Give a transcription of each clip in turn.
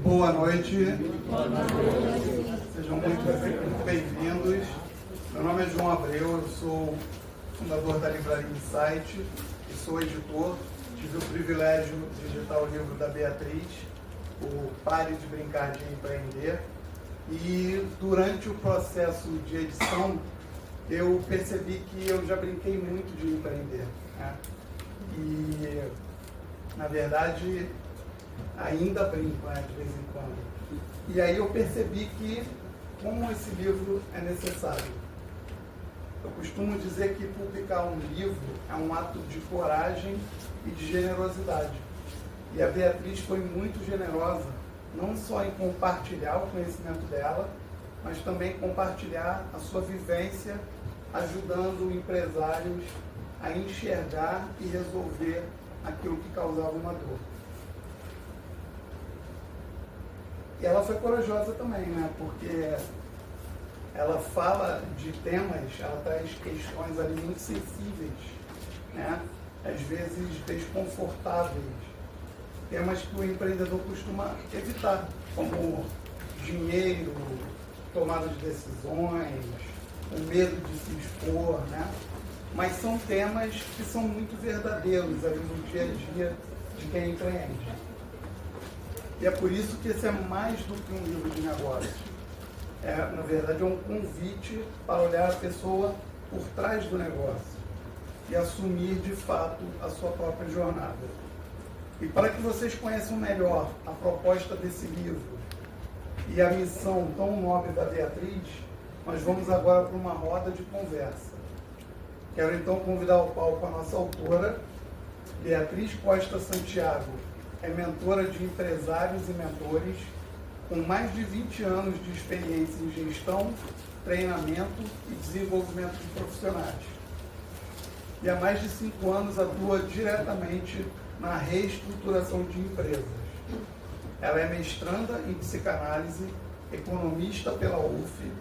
Boa noite. Sejam muito bem-vindos. Meu nome é João Abreu, eu sou fundador da Livraria Insight e sou editor. Tive o privilégio de editar o livro da Beatriz, o Pare de Brincar de Empreender. E durante o processo de edição, eu percebi que eu já brinquei muito de empreender, né? E, na verdade, ainda brinco, né, de vez em quando. E aí eu percebi que, como esse livro é necessário. Eu costumo dizer que publicar um livro é um ato de coragem e de generosidade. E a Beatriz foi muito generosa, não só em compartilhar o conhecimento dela, mas também compartilhar a sua vivência, ajudando empresários a enxergar e resolver aquilo que causava uma dor. E ela foi corajosa também, né? Porque ela fala de temas, ela traz questões ali muito sensíveis, né? Às vezes desconfortáveis. Temas que o empreendedor costuma evitar, como dinheiro, tomada de decisões, o medo de se expor, né? Mas são temas que são muito verdadeiros ali no dia a dia de quem empreende. E é por isso que esse é mais do que um livro de negócios. Na verdade, é um convite para olhar a pessoa por trás do negócio e assumir, de fato, a sua própria jornada. E para que vocês conheçam melhor a proposta desse livro e a missão tão nobre da Beatriz, nós vamos agora para uma roda de conversa. Quero então convidar ao palco a nossa autora, Beatriz Costa Santiago. É mentora de empresários e mentores, com mais de 20 anos de experiência em gestão, treinamento e desenvolvimento de profissionais. E há mais de 5 anos atua diretamente na reestruturação de empresas. Ela é mestranda em psicanálise, economista pela UF,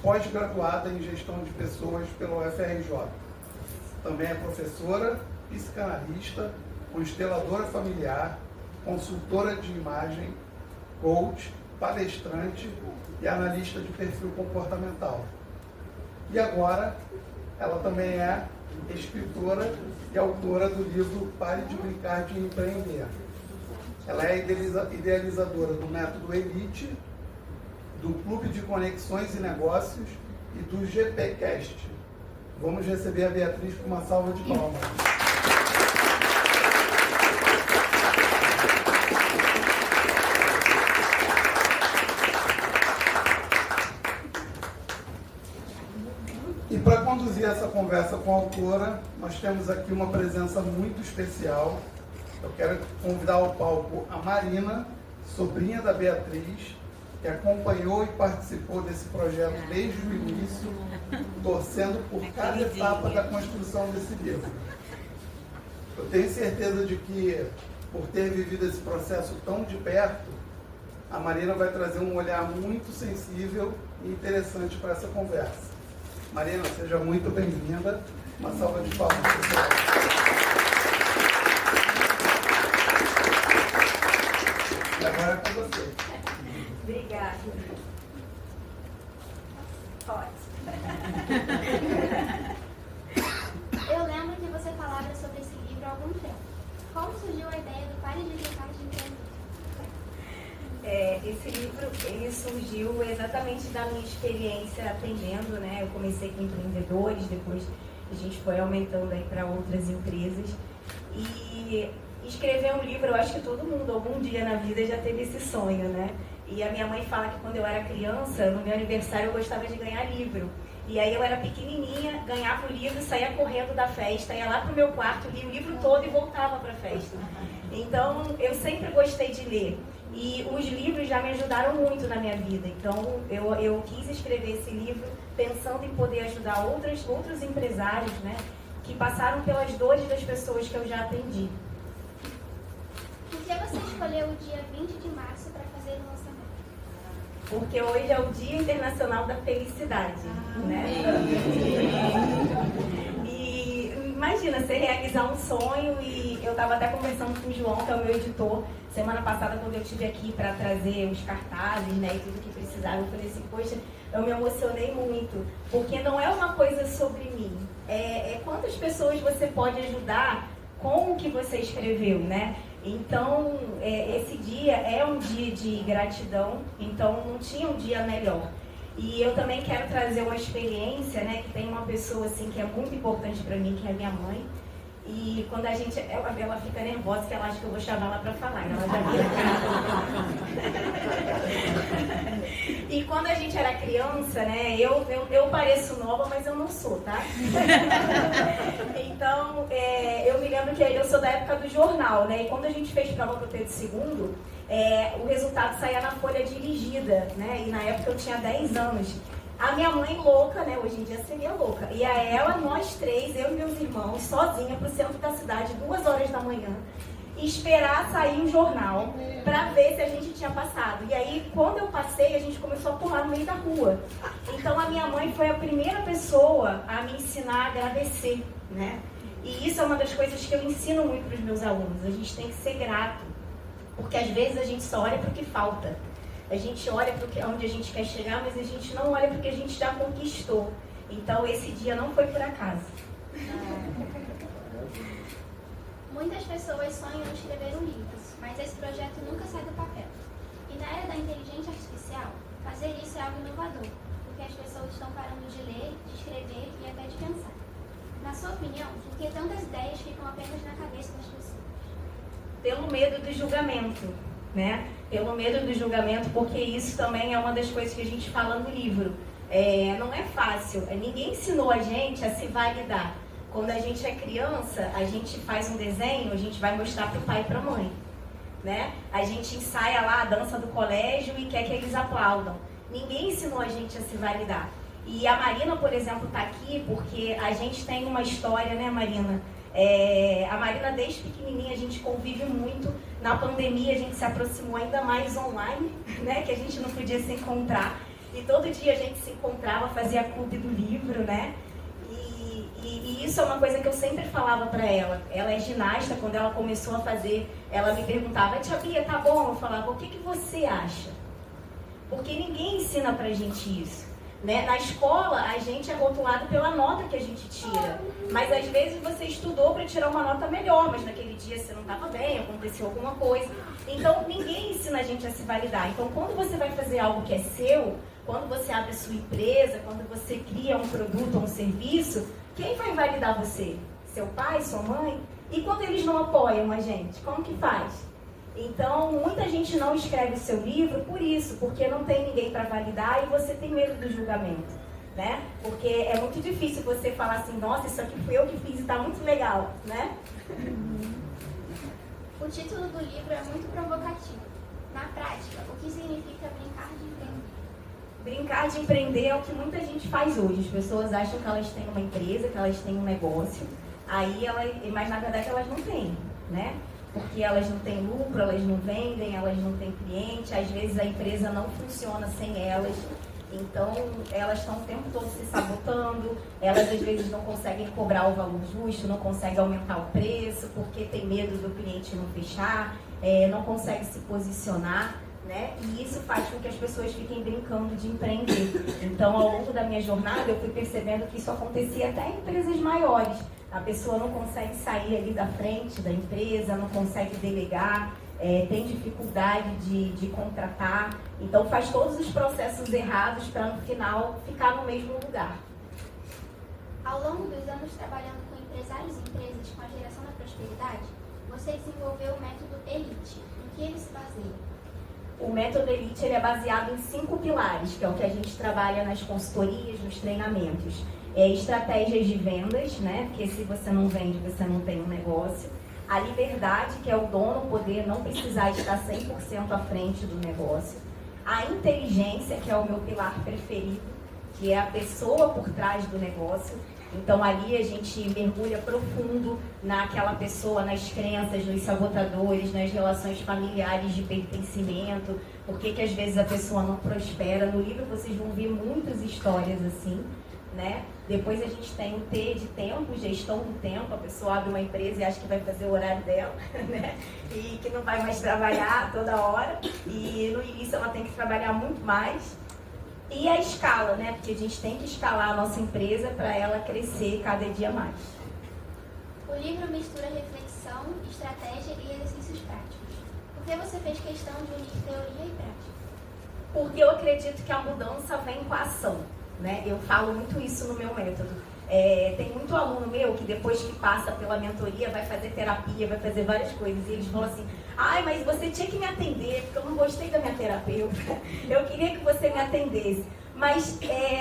pós-graduada em gestão de pessoas pela UFRJ. Também é professora, psicanalista, consteladora familiar, consultora de imagem, coach, palestrante e analista de perfil comportamental. E agora, ela também é escritora e autora do livro Pare de Brincar de Empreender. Ela é idealizadora do Método Elite, do Clube de Conexões e Negócios e do GPcast. Vamos receber a Beatriz com uma salva de palmas. E para conduzir essa conversa com a autora, nós temos aqui uma presença muito especial. Eu quero convidar ao palco a Marina, sobrinha da Beatriz, que acompanhou e participou desse projeto desde o início, torcendo por cada etapa da construção desse livro. Eu tenho certeza de que, por ter vivido esse processo tão de perto, a Marina vai trazer um olhar muito sensível e interessante para essa conversa. Marina, seja muito bem-vinda. Uma salva de palmas, pessoal. E agora é com você. Obrigada. Pode. Eu lembro que você falava sobre esse livro há algum tempo. Como surgiu a ideia do Pare de Brincar de Empreender? Esse livro ele surgiu exatamente da minha experiência atendendo, né? Eu comecei com empreendedores, depois a gente foi aumentando aí para outras empresas. E escrever um livro, eu acho que todo mundo algum dia na vida já teve esse sonho, né? E a minha mãe fala que quando eu era criança, no meu aniversário, eu gostava de ganhar livro. E aí eu era pequenininha, ganhava o livro, saía correndo da festa, ia lá pro meu quarto, lia o livro todo e voltava para a festa. Então, eu sempre gostei de ler. E os livros já me ajudaram muito na minha vida. Então, eu quis escrever esse livro pensando em poder ajudar outros empresários, né, que passaram pelas dores das pessoas que eu já atendi. Por que você escolheu o dia 20 de março para fazer o lançamento? Porque hoje é o Dia Internacional da Felicidade, né? E imagina, você realizar um sonho. E eu estava até conversando com o João, que é o meu editor, semana passada, quando eu estive aqui para trazer os cartazes, né, e tudo que precisava. Eu falei assim, poxa, eu me emocionei muito, porque não é uma coisa sobre mim, é quantas pessoas você pode ajudar com o que você escreveu, né? Então, esse dia é um dia de gratidão, então não tinha um dia melhor. E eu também quero trazer uma experiência, né, que tem uma pessoa assim que é muito importante para mim, que é a minha mãe. E quando ela fica nervosa, que ela acha que eu vou chamar ela para falar. Ela já vira. E quando a gente era criança, né, eu pareço nova, mas eu não sou, tá? Então, eu me lembro que eu sou da época do jornal, né? E quando a gente fez prova para o Pedro II, o resultado saía na folha dirigida, né? E na época eu tinha 10 anos. A minha mãe louca, né? Hoje em dia seria louca. E a ela, nós três, eu e meus irmãos, sozinha pro centro da cidade, 2 horas da manhã, esperar sair um jornal para ver se a gente tinha passado. E aí, quando eu passei, a gente começou a pular no meio da rua. Então, a minha mãe foi a primeira pessoa a me ensinar a agradecer, né? E isso é uma das coisas que eu ensino muito para os meus alunos. A gente tem que ser grato, porque às vezes a gente só olha para o que falta. A gente olha para onde a gente quer chegar, mas a gente não olha para o que a gente já conquistou. Então, esse dia não foi por acaso. Muitas pessoas sonham em escrever um livro, mas esse projeto nunca sai do papel. E na era da inteligência artificial, fazer isso é algo inovador, porque as pessoas estão parando de ler, de escrever e até de pensar. Na sua opinião, por que tantas ideias ficam apenas na cabeça das pessoas? Pelo medo do julgamento, né? Pelo medo do julgamento, porque isso também é uma das coisas que a gente fala no livro. Não é fácil, ninguém ensinou a gente a se validar. Quando a gente é criança, a gente faz um desenho, a gente vai mostrar para o pai e para a mãe, né? A gente ensaia lá a dança do colégio e quer que eles aplaudam. Ninguém ensinou a gente a se validar. E a Marina, por exemplo, está aqui porque a gente tem uma história, né, Marina? A Marina, desde pequenininha, a gente convive muito. Na pandemia, a gente se aproximou ainda mais online, né? Que a gente não podia se encontrar. E todo dia a gente se encontrava, fazia clube do livro, né? E isso é uma coisa que eu sempre falava para ela. Ela é ginasta, quando ela começou a fazer, ela me perguntava, tia Bia, tá bom? Eu falava, o que você acha? Porque ninguém ensina pra gente isso. Né? Na escola, a gente é rotulado pela nota que a gente tira. Mas às vezes você estudou para tirar uma nota melhor, mas naquele dia você não estava bem, aconteceu alguma coisa. Então, ninguém ensina a gente a se validar. Então, quando você vai fazer algo que é seu, quando você abre a sua empresa, quando você cria um produto ou um serviço, quem vai validar você? Seu pai, sua mãe? E quando eles não apoiam a gente, como que faz? Então, muita gente não escreve o seu livro por isso, porque não tem ninguém para validar e você tem medo do julgamento, né? Porque é muito difícil você falar assim, nossa, isso aqui fui eu que fiz e está muito legal, né? O título do livro é muito provocativo. Na prática, o que significa brincar de empreender? Brincar de empreender é o que muita gente faz hoje. As pessoas acham que elas têm uma empresa, que elas têm um negócio, mas na verdade elas não têm, né? Porque elas não têm lucro, elas não vendem, elas não têm cliente, às vezes a empresa não funciona sem elas, então elas estão o tempo todo se sabotando, elas às vezes não conseguem cobrar o valor justo, não conseguem aumentar o preço, porque tem medo do cliente não fechar, não consegue se posicionar, né? E isso faz com que as pessoas fiquem brincando de empreender. Então, ao longo da minha jornada, eu fui percebendo que isso acontecia até em empresas maiores. A pessoa não consegue sair ali da frente da empresa, não consegue delegar, tem dificuldade de contratar. Então faz todos os processos errados para no final ficar no mesmo lugar. Ao longo dos anos trabalhando com empresários e empresas com a geração da prosperidade, você desenvolveu o método Elite. Em que ele se baseia? O método Elite ele é baseado em 5 pilares, que é o que a gente trabalha nas consultorias, nos treinamentos. Estratégias de vendas, né? Porque se você não vende, você não tem um negócio. A liberdade, que é o dono poder não precisar estar 100% à frente do negócio. A inteligência, que é o meu pilar preferido, que é a pessoa por trás do negócio. Então ali a gente mergulha profundo naquela pessoa, nas crenças, nos sabotadores, nas relações familiares de pertencimento, por que às vezes a pessoa não prospera. No livro vocês vão ver muitas histórias assim, né? Depois a gente tem o T de tempo, gestão do tempo. A pessoa abre uma empresa e acha que vai fazer o horário dela, né? E que não vai mais trabalhar toda hora. E no início ela tem que trabalhar muito mais. E a escala, né? Porque a gente tem que escalar a nossa empresa para ela crescer cada dia mais. O livro mistura reflexão, estratégia e exercícios práticos. Por que você fez questão de unir teoria e prática? Porque eu acredito que a mudança vem com a ação, né? Eu falo muito isso no meu método. Tem muito aluno meu que depois que passa pela mentoria vai fazer terapia, vai fazer várias coisas. E eles falam assim, ai, mas você tinha que me atender, porque eu não gostei da minha terapeuta. Eu queria que você me atendesse. Mas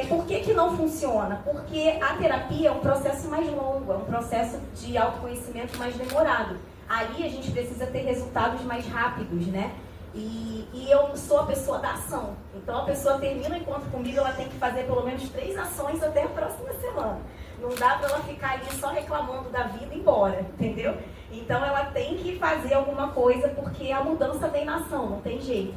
por que não funciona? Porque a terapia é um processo mais longo, é um processo de autoconhecimento mais demorado. Ali a gente precisa ter resultados mais rápidos, né? E eu sou a pessoa da ação. Então a pessoa termina o encontro comigo, ela tem que fazer pelo menos 3 ações até a próxima semana. Não dá para ela ficar ali só reclamando da vida e ir embora, entendeu? Então ela tem que fazer alguma coisa, porque a mudança vem na ação, não tem jeito.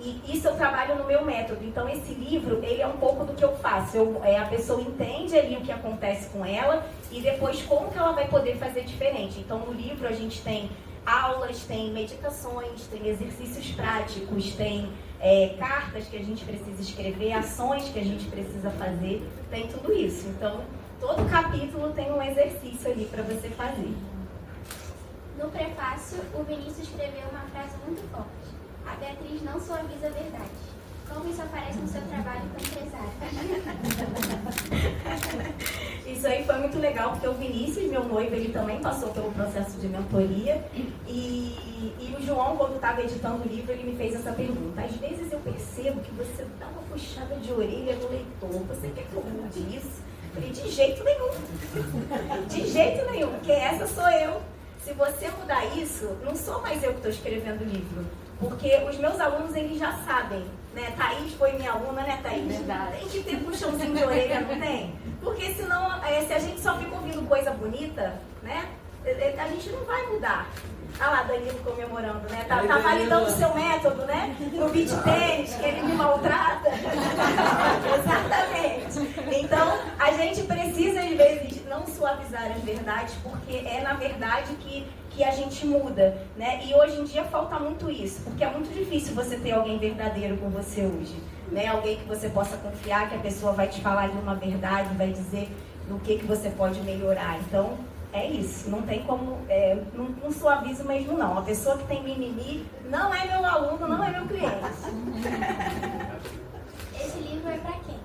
E isso eu trabalho no meu método. Então esse livro, ele é um pouco do que eu faço. A pessoa entende ali o que acontece com ela e depois como que ela vai poder fazer diferente. Então no livro a gente tem aulas, tem meditações, tem exercícios práticos, tem cartas que a gente precisa escrever, ações que a gente precisa fazer, tem tudo isso. Então, todo capítulo tem um exercício ali para você fazer. No prefácio, o Vinícius escreveu uma frase muito forte. A Beatriz não suaviza a verdade. Como isso aparece no seu trabalho como empresária? Isso aí foi muito legal, porque o Vinícius, meu noivo, ele também passou pelo processo de mentoria. E o João, quando estava editando o livro, ele me fez essa pergunta. Às vezes eu percebo que você dá uma puxada de orelha no leitor. Você quer que eu mude isso? Eu falei, de jeito nenhum. De jeito nenhum, porque essa sou eu. Se você mudar isso, não sou mais eu que estou escrevendo o livro. Porque os meus alunos, eles já sabem, né? Thaís foi minha aluna, né, Thaís? Verdade. Tem que ter puxãozinho de orelha, não tem? Porque senão, se a gente só fica ouvindo coisa bonita, né? A gente não vai mudar. Ah lá, Danilo comemorando, né? Tá validando o seu método, né? No beach tênis, que ele me maltrata. Exatamente. Então, a gente precisa, às vezes, não suavizar as verdades, porque é na verdade que a gente muda, né? E hoje em dia falta muito isso, porque é muito difícil você ter alguém verdadeiro com você hoje, né? Alguém que você possa confiar, que a pessoa vai te falar de uma verdade, vai dizer do que você pode melhorar. Então, é isso, não tem como, não suavizo mesmo não. A pessoa que tem mimimi não é meu aluno, não é meu cliente. Esse livro é para quem?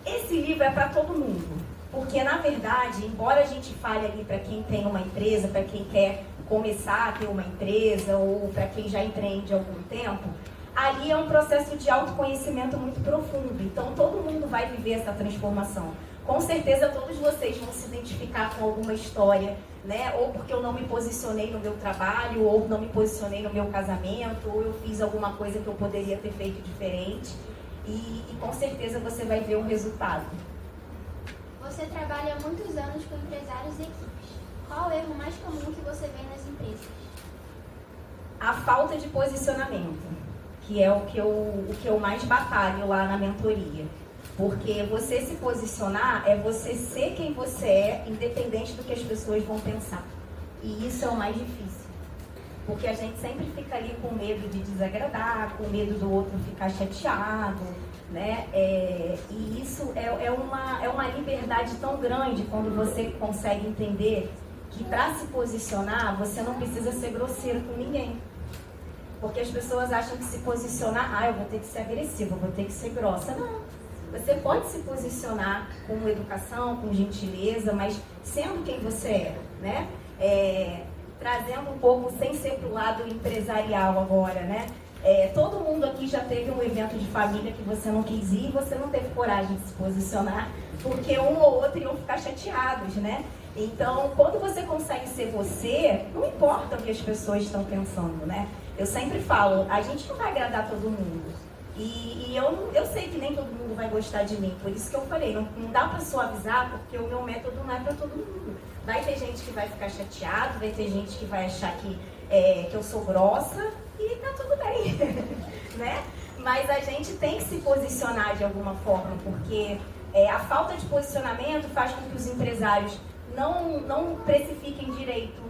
Esse livro é para todo mundo. Porque, na verdade, embora a gente fale ali para quem tem uma empresa, para quem quer começar a ter uma empresa ou para quem já empreende há algum tempo, ali é um processo de autoconhecimento muito profundo. Então, todo mundo vai viver essa transformação. Com certeza, todos vocês vão se identificar com alguma história, né? Ou porque eu não me posicionei no meu trabalho, ou não me posicionei no meu casamento, ou eu fiz alguma coisa que eu poderia ter feito diferente. E com certeza você vai ver um resultado. Você trabalha há muitos anos com empresários e equipes. Qual o erro mais comum que você vê nas empresas? A falta de posicionamento, que é o que eu mais batalho lá na mentoria. Porque você se posicionar é você ser quem você é, independente do que as pessoas vão pensar. E isso é o mais difícil. Porque a gente sempre fica ali com medo de desagradar, com medo do outro ficar chateado, né? E isso é uma liberdade tão grande quando você consegue entender que para se posicionar, você não precisa ser grosseiro com ninguém. Porque as pessoas acham que se posicionar, eu vou ter que ser agressiva, eu vou ter que ser grossa. Não. Você pode se posicionar com educação, com gentileza, mas sendo quem você é, né? Trazendo um pouco, sem ser pro lado empresarial agora, né? Todo mundo aqui já teve um evento de família que você não quis ir e você não teve coragem de se posicionar, porque um ou outro iam ficar chateados, né? Então, quando você consegue ser você, não importa o que as pessoas estão pensando, né? Eu sempre falo, a gente não vai agradar todo mundo. E eu sei que nem todo mundo vai gostar de mim, por isso que eu falei, não dá para suavizar, porque o meu método não é para todo mundo. Vai ter gente que vai ficar chateado, vai ter gente que vai achar que eu sou grossa e tá tudo bem, né? Mas a gente tem que se posicionar de alguma forma, porque A falta de posicionamento faz com que os empresários não precifiquem direito.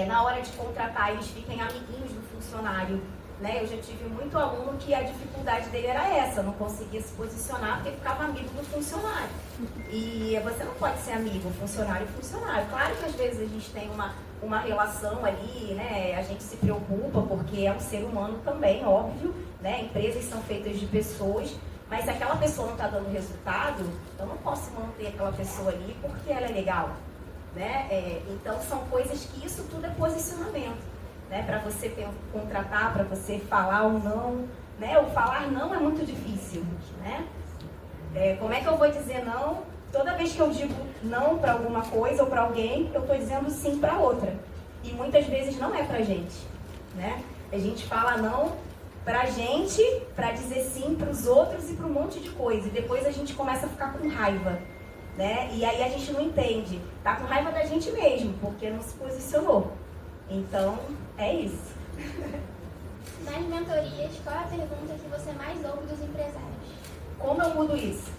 Na hora de contratar, eles fiquem amiguinhos do funcionário. Né? Eu já tive muito aluno que a dificuldade dele era essa, não conseguia se posicionar porque ficava amigo do funcionário. E você não pode ser amigo, funcionário e funcionário. Claro que às vezes a gente tem uma relação ali, né? A gente se preocupa porque é um ser humano também, óbvio. Né? Empresas são feitas de pessoas, mas se aquela pessoa não está dando resultado, eu não posso manter aquela pessoa ali porque ela é legal. Né? Então são coisas que isso tudo é posicionamento. Né, para você contratar, para você falar ou não, né? O falar não é muito difícil, né? Como é que eu vou dizer não? Toda vez que eu digo não para alguma coisa ou para alguém, eu estou dizendo sim para outra. E muitas vezes não é para gente, né? A gente fala não para gente, para dizer sim para os outros e para um monte de coisa. E depois a gente começa a ficar com raiva, né? E aí a gente não entende. Tá com raiva da gente mesmo, porque não se posicionou. Então, é isso. Nas mentorias, qual é a pergunta que você mais ouve dos empresários? Como eu mudo isso?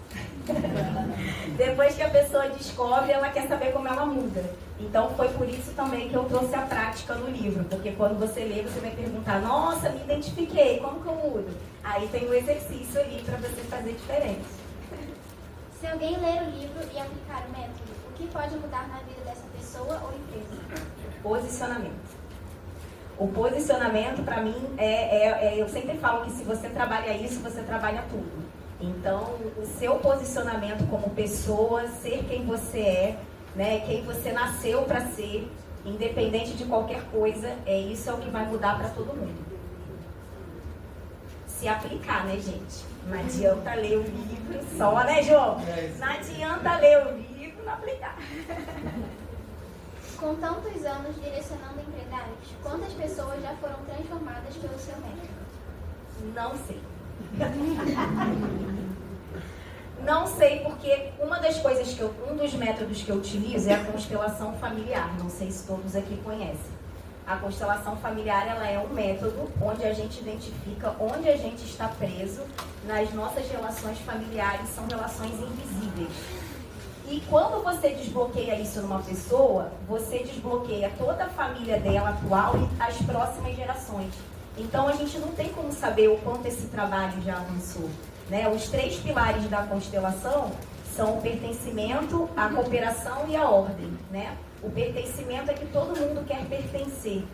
Depois que a pessoa descobre, ela quer saber como ela muda. Então, foi por isso também que eu trouxe a prática no livro. Porque quando você lê, você vai perguntar, nossa, me identifiquei, como que eu mudo? Aí tem um exercício ali para você fazer diferente. Se alguém ler o livro e aplicar o método, o que pode mudar na vida dessa pessoa ou empresa? Posicionamento. O posicionamento, para mim, eu sempre falo que se você trabalha isso, você trabalha tudo. Então, o seu posicionamento como pessoa, ser quem você é, né, quem você nasceu para ser, independente de qualquer coisa, isso é o que vai mudar para todo mundo. Se aplicar, né, gente? Não adianta ler o livro só, né, João? Não adianta ler o livro e não aplicar. Com tantos anos direcionando empresários, quantas pessoas já foram transformadas pelo seu método? Não sei. Não sei porque um dos métodos que eu utilizo é a constelação familiar. Não sei se todos aqui conhecem. A constelação familiar, ela é um método onde a gente identifica onde a gente está preso nas nossas relações familiares, são relações invisíveis. E quando você desbloqueia isso numa pessoa, você desbloqueia toda a família dela atual e as próximas gerações. Então a gente não tem como saber o quanto esse trabalho já avançou. Né? Os 3 pilares da constelação são o pertencimento, a cooperação e a ordem. Né? O pertencimento é que todo mundo quer pertencer.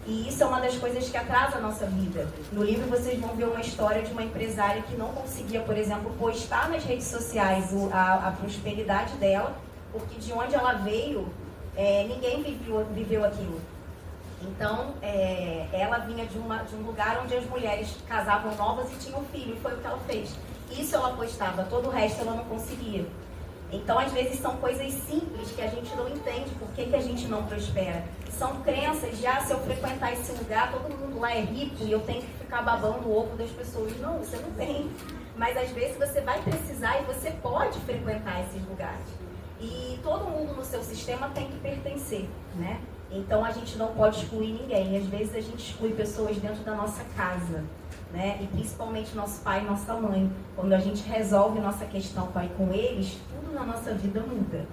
E isso é uma das coisas que atrasa a nossa vida. No livro vocês vão ver uma história de uma empresária que não conseguia, por exemplo, postar nas redes sociais a prosperidade dela, porque de onde ela veio, ninguém viveu aquilo. Então, ela vinha de um lugar onde as mulheres casavam novas e tinham filho, e foi o que ela fez. Isso ela postava, todo o resto ela não conseguia. Então, às vezes, são coisas simples que a gente não entende por que a gente não prospera. São crenças, se eu frequentar esse lugar, todo mundo lá é rico e eu tenho que ficar babando o ovo das pessoas. Não, você não tem. Mas, às vezes, você vai precisar e você pode frequentar esses lugares. E todo mundo no seu sistema tem que pertencer, né? Então, a gente não pode excluir ninguém. Às vezes, a gente exclui pessoas dentro da nossa casa, né? E principalmente nosso pai e nossa mãe. Quando a gente resolve nossa questão com eles, tudo na nossa vida muda.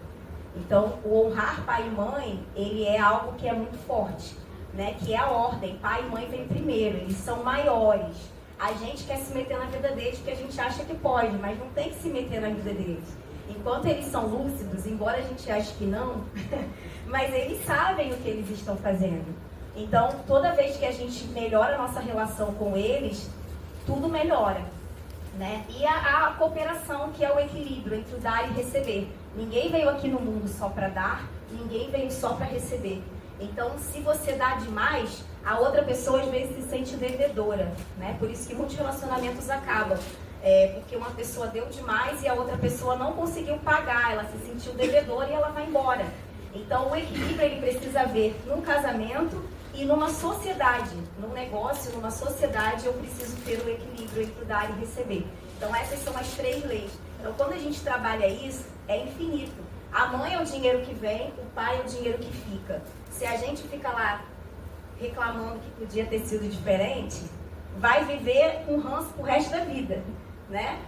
Então, o honrar pai e mãe, ele é algo que é muito forte, né? Que é a ordem. Pai e mãe vem primeiro, eles são maiores. A gente quer se meter na vida deles porque a gente acha que pode, mas não tem que se meter na vida deles. Enquanto eles são lúcidos, embora a gente ache que não, mas eles sabem o que eles estão fazendo. Então, toda vez que a gente melhora a nossa relação com eles, tudo melhora, né? E a cooperação, que é o equilíbrio entre o dar e receber. Ninguém veio aqui no mundo só para dar, ninguém veio só para receber. Então, se você dá demais, a outra pessoa às vezes se sente devedora, né? Por isso que muitos relacionamentos acabam. Porque uma pessoa deu demais e a outra pessoa não conseguiu pagar, ela se sentiu devedora e ela vai embora. Então, o equilíbrio ele precisa haver num casamento e numa sociedade, num negócio, numa sociedade, eu preciso ter o equilíbrio entre o dar e receber. Então, essas são as 3 leis. Então, quando a gente trabalha isso, é infinito. A mãe é o dinheiro que vem, o pai é o dinheiro que fica. Se a gente fica lá reclamando que podia ter sido diferente, vai viver com ranço pro resto da vida. né?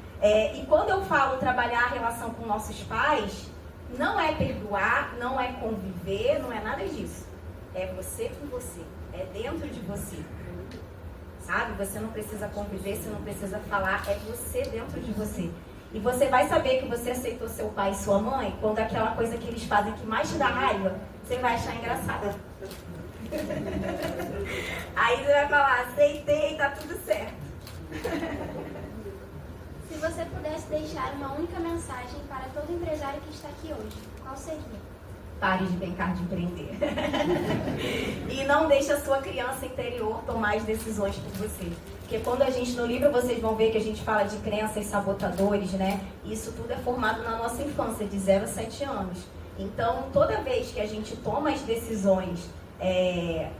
E quando eu falo trabalhar a relação com nossos pais, não é perdoar, não é conviver, não é nada disso. É você com você, é dentro de você. Sabe? Você não precisa conviver, você não precisa falar, é você dentro de você. E você vai saber que você aceitou seu pai e sua mãe quando aquela coisa que eles fazem que mais te dá raiva, você vai achar engraçado. Aí você vai falar, aceitei, tá tudo certo. Se você pudesse deixar uma única mensagem para todo empresário que está aqui hoje, qual seria? Pare de brincar de empreender. E não deixe a sua criança interior tomar as decisões por você. Porque quando a gente, no livro vocês vão ver que a gente fala de crenças sabotadores, né? Isso tudo é formado na nossa infância, de 0 a 7 anos. Então, toda vez que a gente toma as decisões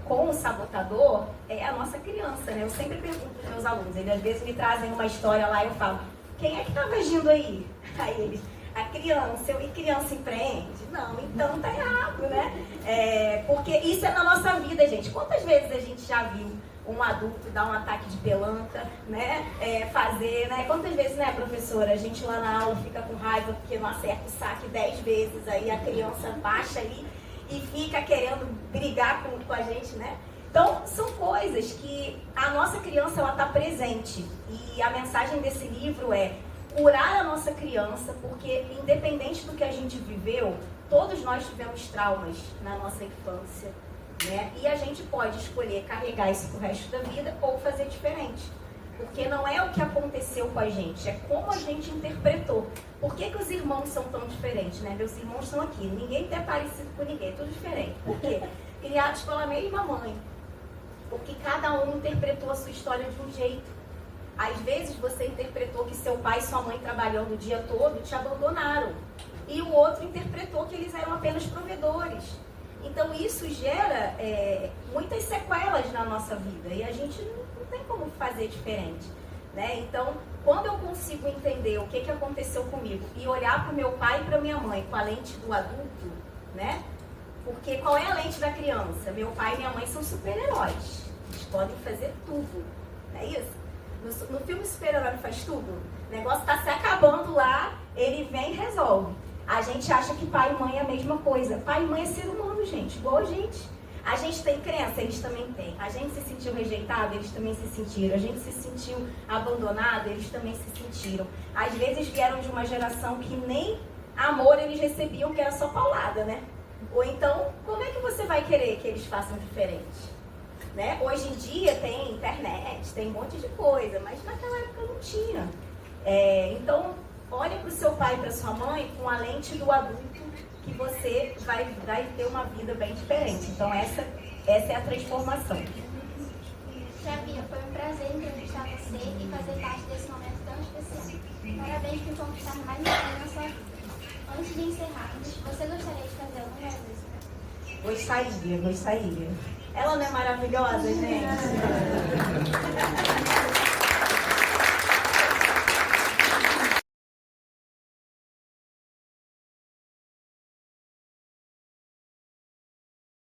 com o sabotador, é a nossa criança, né? Eu sempre pergunto para os meus alunos, eles às vezes me trazem uma história lá e eu falo, quem é que estava agindo aí? Aí eles, a criança, e criança empreende? Não, então tá errado, né? Porque isso é na nossa vida, gente. Quantas vezes a gente já viu um adulto dar um ataque de pelanca, né? Fazer, né? Quantas vezes, né, professora, a gente lá na aula fica com raiva porque não acerta o saque 10 vezes, aí a criança baixa ali e fica querendo brigar com a gente, né? Então, são coisas que a nossa criança, ela está presente. E a mensagem desse livro é curar a nossa criança, porque independente do que a gente viveu, todos nós tivemos traumas na nossa infância, né? E a gente pode escolher carregar isso pro resto da vida ou fazer diferente. Porque não é o que aconteceu com a gente, é como a gente interpretou. Por que os irmãos são tão diferentes, né? Meus irmãos são aqui, ninguém é parecido com ninguém, tudo diferente. Por quê? Criados pela mesma mãe. Porque cada um interpretou a sua história de um jeito. Às vezes você interpretou que seu pai e sua mãe trabalhando o dia todo te abandonaram. E o outro interpretou que eles eram apenas provedores. Então isso gera muitas sequelas na nossa vida. E a gente não tem como fazer diferente, né? Então, quando eu consigo entender o que aconteceu comigo e olhar para o meu pai e para minha mãe com a lente do adulto, né? Porque qual é a lente da criança? Meu pai e minha mãe são super-heróis. Eles podem fazer tudo, não é isso? No filme Super-Herói Faz Tudo, o negócio está se acabando lá, ele vem e resolve. A gente acha que pai e mãe é a mesma coisa. Pai e mãe é ser humano, gente, igual a gente. A gente tem crença, eles também têm. A gente se sentiu rejeitado, eles também se sentiram. A gente se sentiu abandonado, eles também se sentiram. Às vezes vieram de uma geração que nem amor eles recebiam, que era só paulada, né? Ou então, como é que você vai querer que eles façam diferente? Né? Hoje em dia tem internet, tem um monte de coisa, mas naquela época não tinha. Então, olha para o seu pai e para sua mãe com a lente do adulto, que você vai ter uma vida bem diferente. Então, essa é a transformação. Tia Bia, foi um prazer entrevistar você e fazer parte desse momento tão especial. Parabéns por conquistar mais um sonho na sua vida. Antes de encerrarmos, você gostaria de fazer alguma música? Gostaria. Ela não é maravilhosa, gente?